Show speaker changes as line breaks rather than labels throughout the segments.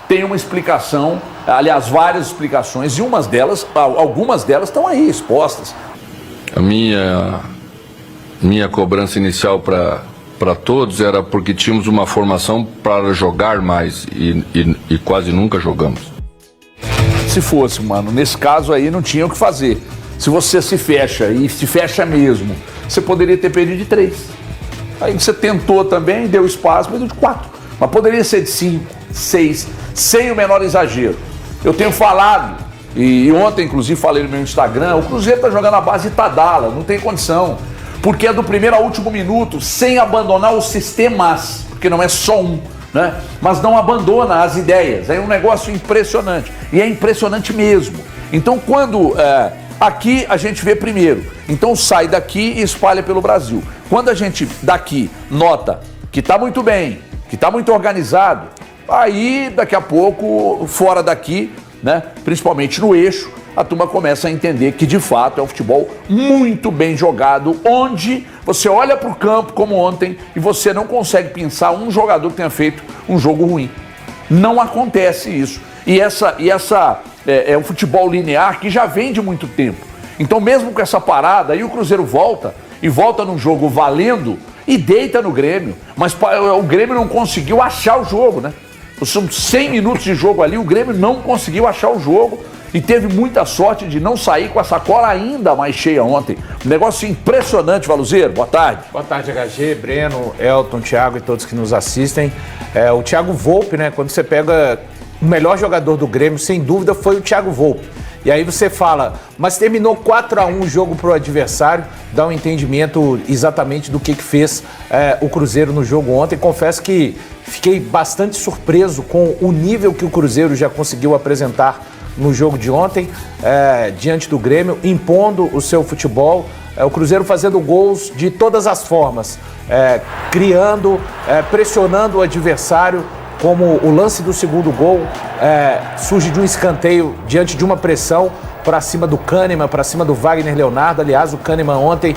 tem uma explicação, aliás, várias explicações, e algumas delas estão aí expostas.
A minha cobrança inicial para todos era porque tínhamos uma formação para jogar mais e quase nunca jogamos.
Se fosse, mano, nesse caso aí não tinha o que fazer. Se você se fecha, e se fecha mesmo, você poderia ter perdido de 3. Aí você tentou também, deu espaço, mas deu de 4. Mas poderia ser de 5, 6, sem o menor exagero. Eu tenho falado, e ontem inclusive falei no meu Instagram, o Cruzeiro tá jogando a base de Tadala, não tem condição. Porque é do primeiro ao último minuto, sem abandonar os sistemas, porque não é só um, né? Mas não abandona as ideias, é um negócio impressionante, e é impressionante mesmo. Então quando aqui a gente vê primeiro, então sai daqui e espalha pelo Brasil. Quando a gente daqui nota que está muito bem, que está muito organizado, aí daqui a pouco, fora daqui, né, principalmente no eixo, a turma começa a entender que de fato é um futebol muito bem jogado, onde você olha para o campo como ontem e você não consegue pensar um jogador que tenha feito um jogo ruim. Não acontece isso. E essa é um futebol linear que já vem de muito tempo. Então mesmo com essa parada, aí o Cruzeiro volta e volta num jogo valendo e deita no Grêmio. Mas o Grêmio não conseguiu achar o jogo, né? São 100 minutos de jogo ali, o Grêmio não conseguiu achar o jogo. E teve muita sorte de não sair com a sacola ainda mais cheia ontem. Um negócio impressionante, Valuzeiro. Boa tarde.
Boa tarde, HG, Breno, Elton, Thiago e todos que nos assistem. O Thiago Volpe, né? Quando você pega o melhor jogador do Grêmio, sem dúvida, foi o Thiago Volpe. E aí você fala, mas terminou 4-1 o jogo pro adversário, dá um entendimento exatamente do que fez o Cruzeiro no jogo ontem. Confesso que fiquei bastante surpreso com o nível que o Cruzeiro já conseguiu apresentar no jogo de ontem, diante do Grêmio, impondo o seu futebol, o Cruzeiro fazendo gols de todas as formas, criando, pressionando o adversário, como o lance do segundo gol surge de um escanteio diante de uma pressão para cima do Kahneman, para cima do Wagner Leonardo. Aliás, o Kahneman ontem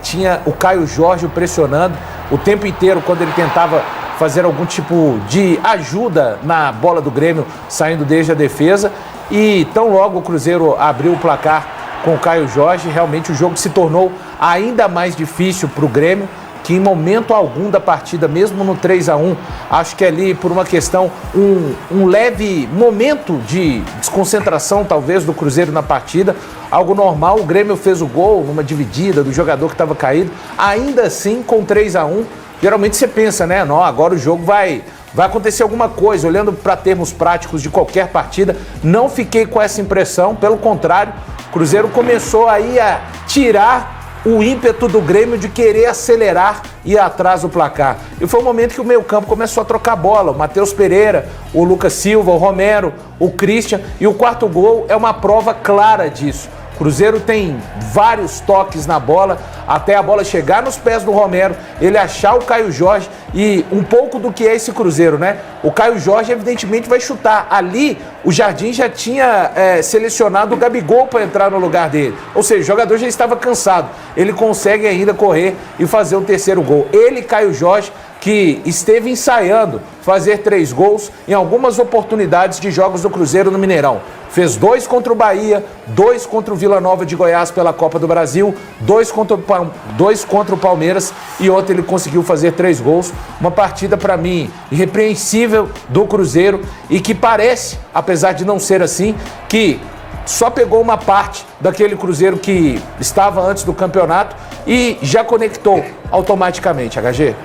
tinha o Caio Jorge pressionando o tempo inteiro quando ele tentava fazer algum tipo de ajuda na bola do Grêmio, saindo desde a defesa. E tão logo o Cruzeiro abriu o placar com o Caio Jorge, realmente o jogo se tornou ainda mais difícil para o Grêmio, que em momento algum da partida, mesmo no 3-1, acho que ali por uma questão, um leve momento de desconcentração talvez do Cruzeiro na partida, algo normal, o Grêmio fez o gol numa dividida do jogador que estava caído, ainda assim com 3-1, geralmente você pensa, né, não, agora o jogo vai acontecer alguma coisa. Olhando para termos práticos de qualquer partida, não fiquei com essa impressão, pelo contrário, o Cruzeiro começou aí a tirar o ímpeto do Grêmio de querer acelerar e ir atrás do placar. E foi o momento que o meio-campo começou a trocar bola. O Matheus Pereira, o Lucas Silva, o Romero, o Christian, e o quarto gol é uma prova clara disso. O Cruzeiro tem vários toques na bola, até a bola chegar nos pés do Romero, ele achar o Caio Jorge, e um pouco do que é esse Cruzeiro, né? O Caio Jorge evidentemente vai chutar. Ali o Jardim já tinha selecionado o Gabigol para entrar no lugar dele. Ou seja, o jogador já estava cansado. Ele consegue ainda correr e fazer o terceiro gol. Ele, Caio Jorge, que esteve ensaiando fazer 3 gols em algumas oportunidades de jogos do Cruzeiro no Mineirão. Fez 2 contra o Bahia, 2 contra o Vila Nova de Goiás pela Copa do Brasil, 2 contra o Palmeiras, e ontem ele conseguiu fazer 3 gols. Uma partida, para mim, irrepreensível do Cruzeiro, e que parece, apesar de não ser assim, que só pegou uma parte daquele Cruzeiro que estava antes do campeonato e já conectou automaticamente, HG.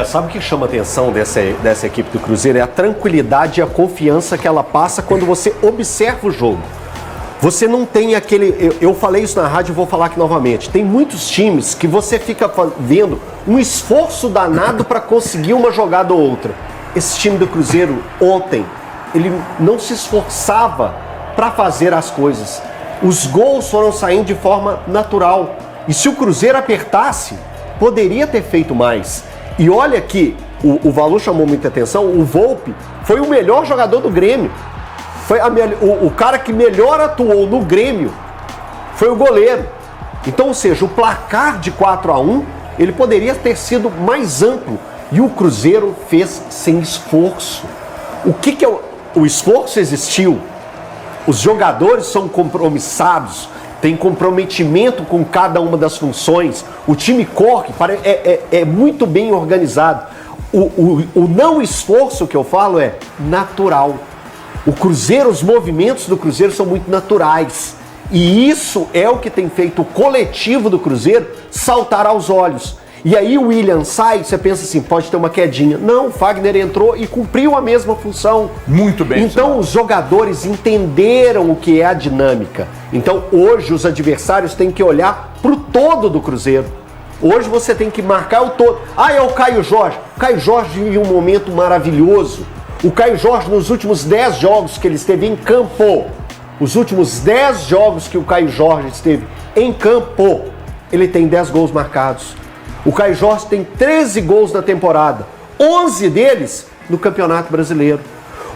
Sabe o que chama a atenção dessa equipe do Cruzeiro? É a tranquilidade e a confiança que ela passa quando você observa o jogo. Você não tem aquele... Eu falei isso na rádio e vou falar aqui novamente. Tem muitos times que você fica vendo um esforço danado para conseguir uma jogada ou outra. Esse time do Cruzeiro, ontem, ele não se esforçava para fazer as coisas. Os gols foram saindo de forma natural. E se o Cruzeiro apertasse, poderia ter feito mais. E olha que o Valu chamou muita atenção, o Volpe foi o melhor jogador do Grêmio. Foi o cara que melhor atuou no Grêmio foi o goleiro. Então, ou seja, o placar de 4-1, ele poderia ter sido mais amplo. E o Cruzeiro fez sem esforço. O que é o esforço existiu, os jogadores são compromissados, tem comprometimento com cada uma das funções, o time corre, é muito bem organizado. O não esforço que eu falo é natural. O Cruzeiro, os movimentos do Cruzeiro são muito naturais. E isso é o que tem feito o coletivo do Cruzeiro saltar aos olhos. E aí o William sai, você pensa assim, pode ter uma quedinha. Não, o Fagner entrou e cumpriu a mesma função.
Muito bem.
Então os jogadores entenderam o que é a dinâmica. Então hoje os adversários têm que olhar para o todo do Cruzeiro. Hoje você tem que marcar o todo. É o Caio Jorge. O Caio Jorge vive um momento maravilhoso. O Caio Jorge, nos últimos 10 jogos que ele esteve em campo, os últimos 10 jogos que o Caio Jorge esteve em campo, ele tem 10 gols marcados. O Caio Jorge tem 13 gols na temporada, 11 deles no Campeonato Brasileiro.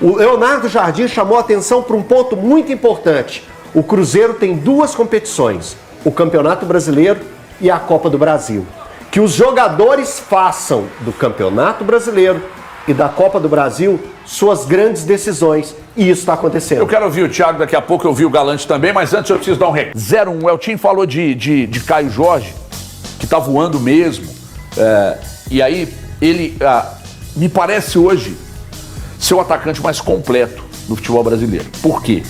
O Leonardo Jardim chamou a atenção para um ponto muito importante. O Cruzeiro tem 2 competições, o Campeonato Brasileiro e a Copa do Brasil. Que os jogadores façam do Campeonato Brasileiro e da Copa do Brasil suas grandes decisões. E isso está acontecendo.
Eu quero ouvir o Thiago, daqui a pouco eu ouvi o Galante também, mas antes eu preciso dar um recado. 0-1, o Eltinho falou de Caio Jorge, que tá voando mesmo. E aí, ele me parece hoje ser o atacante mais completo do futebol brasileiro. Por quê?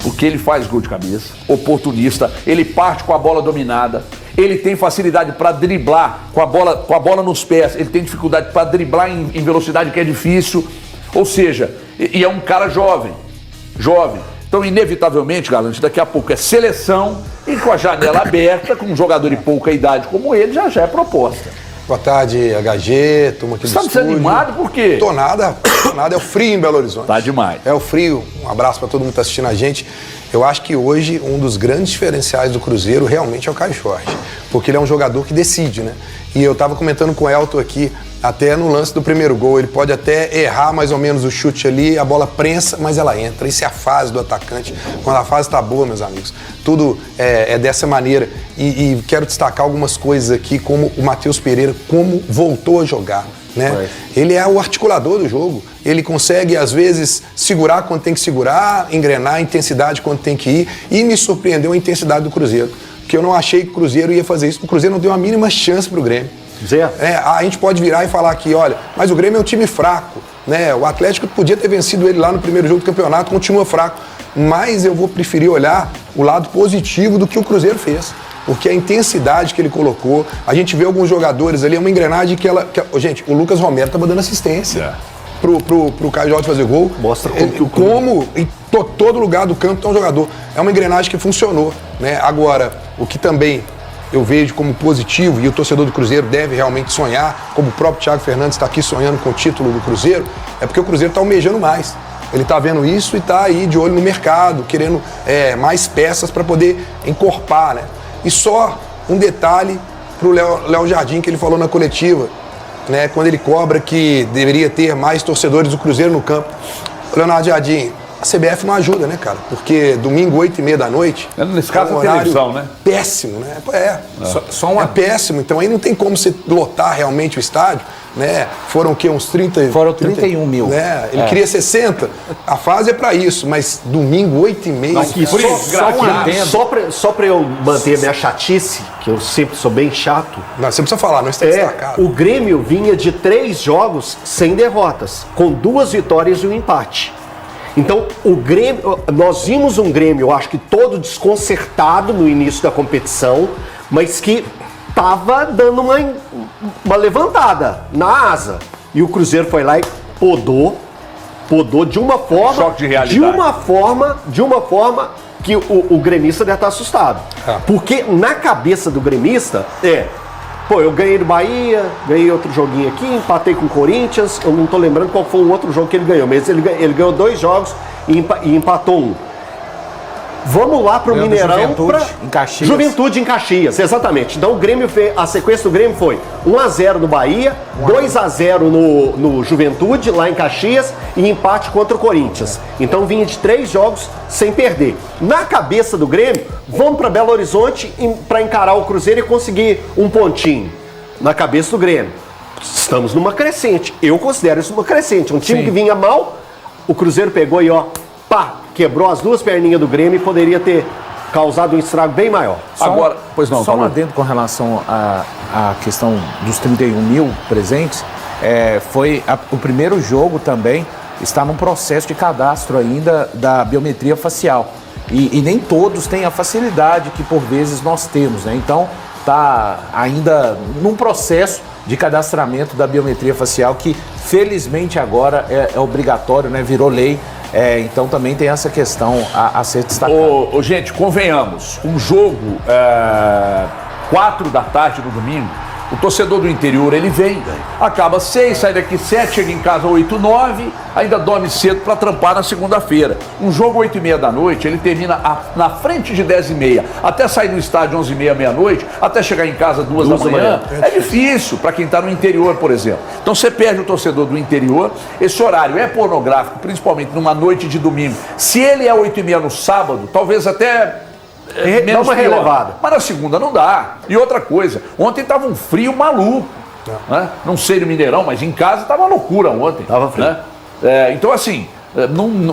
Porque ele faz gol de cabeça, oportunista, ele parte com a bola dominada, ele tem facilidade para driblar com a bola nos pés, ele tem dificuldade para driblar em velocidade, que é difícil. Ou seja, e é um cara jovem. Então, inevitavelmente, Galante, daqui a pouco é seleção e com a janela aberta, com um jogador de pouca idade como ele, já é proposta.
Boa tarde, HG, turma aqui do estúdio.
Você tá animado por quê?
Tô nada, é o frio em Belo Horizonte.
Tá demais.
É o frio, um abraço para todo mundo que tá assistindo a gente. Eu acho que hoje um dos grandes diferenciais do Cruzeiro realmente é o Caio Jorge, porque ele é um jogador que decide, né? E eu tava comentando com o Elton aqui, até no lance do primeiro gol, ele pode até errar mais ou menos o chute ali, a bola prensa, mas ela entra. Isso é a fase do atacante, quando a fase tá boa, meus amigos. Tudo é dessa maneira. E quero destacar algumas coisas aqui, como o Matheus Pereira, como voltou a jogar, né? Ele é o articulador do jogo. Ele consegue, às vezes, segurar quando tem que segurar, engrenar a intensidade quando tem que ir. E me surpreendeu a intensidade do Cruzeiro, porque eu não achei que o Cruzeiro ia fazer isso. O Cruzeiro não deu a mínima chance pro Grêmio. A gente pode virar e falar aqui, olha, mas o Grêmio é um time fraco, né? O Atlético podia ter vencido ele lá no primeiro jogo do campeonato, continua fraco. Mas eu vou preferir olhar o lado positivo do que o Cruzeiro fez. Porque a intensidade que ele colocou, a gente vê alguns jogadores ali, é uma engrenagem que gente, o Lucas Romero estava dando assistência pro Caio Jorge fazer gol.
Mostra
como em todo lugar do campo tem um jogador. É uma engrenagem que funcionou, né? Agora, o que também eu vejo como positivo, e o torcedor do Cruzeiro deve realmente sonhar, como o próprio Thiago Fernandes está aqui sonhando com o título do Cruzeiro, é porque o Cruzeiro está almejando mais. Ele está vendo isso e está aí de olho no mercado, querendo mais peças para poder encorpar, né? E só um detalhe para o Léo Jardim, que ele falou na coletiva, né, quando ele cobra que deveria ter mais torcedores do Cruzeiro no campo. Leonardo Jardim, a CBF não ajuda, né, cara? Porque domingo, 8h30 da noite...
Nesse caso,
é um
a televisão, né?
Péssimo, né?
É
péssimo. Então aí não tem como você lotar realmente o estádio, né? Foram o quê? Uns 30...
Foram 31 mil.
Né? Ele queria 60. A fase é pra isso, mas domingo, 8h30...
Só pra eu manter a minha chatice, que eu sempre sou bem chato...
Não, você precisa falar, não está destacado.
O Grêmio vinha de 3 jogos sem derrotas, com 2 vitórias e um empate. Então, o Grêmio, nós vimos um Grêmio, eu acho que todo desconcertado no início da competição, mas que estava dando uma levantada na asa. E o Cruzeiro foi lá e podou de uma forma,
choque de realidade.
de uma forma que o gremista deve estar assustado. Porque na cabeça do gremista eu ganhei do Bahia, ganhei outro joguinho aqui, empatei com o Corinthians, eu não tô lembrando qual foi o outro jogo que ele ganhou, mas ele ganhou 2 jogos e empatou 1. Vamos lá pro Mineirão. Juventude em Caxias, exatamente. Então o Grêmio a sequência do Grêmio foi 1-0 no Bahia, 2-0 no Juventude, lá em Caxias, e empate contra o Corinthians. Então vinha de 3 jogos sem perder. Na cabeça do Grêmio, vamos para Belo Horizonte para encarar o Cruzeiro e conseguir um pontinho. Na cabeça do Grêmio. Estamos numa crescente. Eu considero isso uma crescente. Um time que vinha mal, o Cruzeiro pegou e ó, pá, quebrou as duas perninhas do Grêmio e poderia ter causado um estrago bem maior.
Agora, pois não,
Só um
Paulo.
adendo com relação à questão dos 31 mil presentes. Foi o primeiro jogo também, está num processo de cadastro ainda da biometria facial. E nem todos têm a facilidade que por vezes nós temos, né? Então está ainda num processo de cadastramento da biometria facial que felizmente agora é obrigatório, né? Virou lei. Então também tem essa questão a ser destacada.
Gente, convenhamos, um jogo 4 da tarde no domingo, o torcedor do interior, ele vem, acaba 6, sai daqui 7, chega em casa 8, 9, ainda dorme cedo para trampar na segunda-feira. Um jogo 8h30 da noite, ele termina na frente de 10h30, até sair do estádio 11h30, meia-noite, até chegar em casa 2 da manhã, é difícil para quem está no interior, por exemplo. Então você perde o torcedor do interior, esse horário é pornográfico, principalmente numa noite de domingo. Se ele é 8h30 no sábado, talvez até...
Dá uma relevada.
Mas na segunda não dá. E outra coisa, ontem estava um frio maluco. Né? Não sei no Mineirão, mas em casa estava uma loucura ontem.
Tava frio.
Né? Então assim,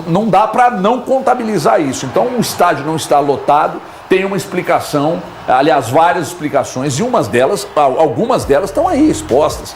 não dá para não contabilizar isso. Então o estádio não está lotado, tem uma explicação, aliás, várias explicações, e algumas delas estão aí expostas.